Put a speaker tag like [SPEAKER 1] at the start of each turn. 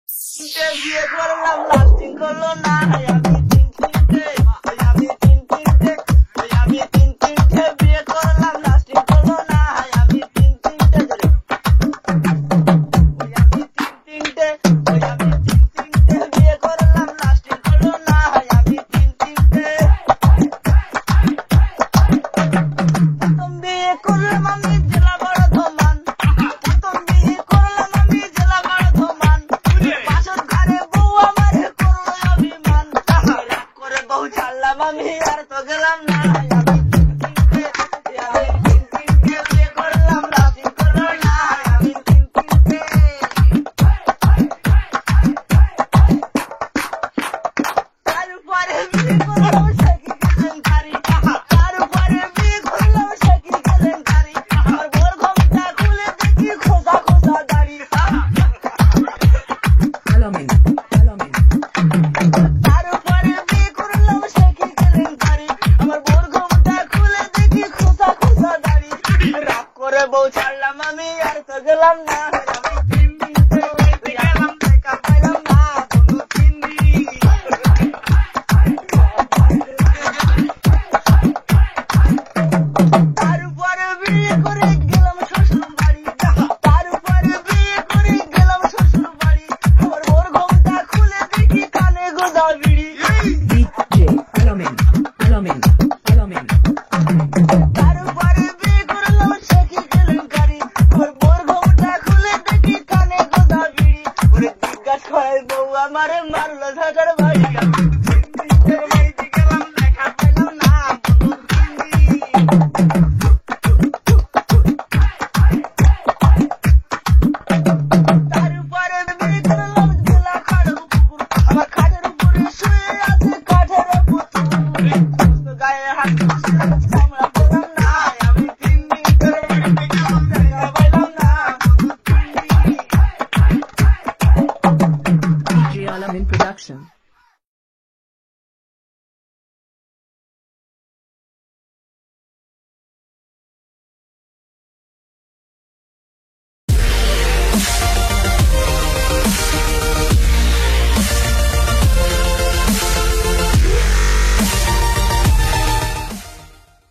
[SPEAKER 1] বিয়ে করলাম লাস্টিং করলো না আমি তিনটে বিয়ে করলাম লাস্টিং করলো না আমি তিনটে বিয়ে করলাম লাস্টিং করলো না আমি তিনটে প্রথম বিয়ে করলাম আমি জেলা বর্ধমান প্রথম বিয়ে করলাম আমি জেলা বর্ধমান বাসর ঘরে বউ আমার করলো অভিমান রাগ করে বউ ছাড়লাম আমি আর তো গেলাম না বউ ছাড়লাম আমি আর তো গেলাম না তারপরে বিয়ে করে গেলাম শ্বশুর বাড়ি তারপরে বিয়ে করে গেলাম শ্বশুর বাড়ি আমার বোর ঘুমটা খুলে দেখি কানে গোদা বিড়ি তারপরে বিয়ে করলাম শেখি কেলেঙ্কারি আমার বোর ঘুমটা খুলে দেখি কানে গোদা বিড়ি ওরে জিজ্ঞাসা করে বউ আমারে মারলো ঝাঁটার বাড়ি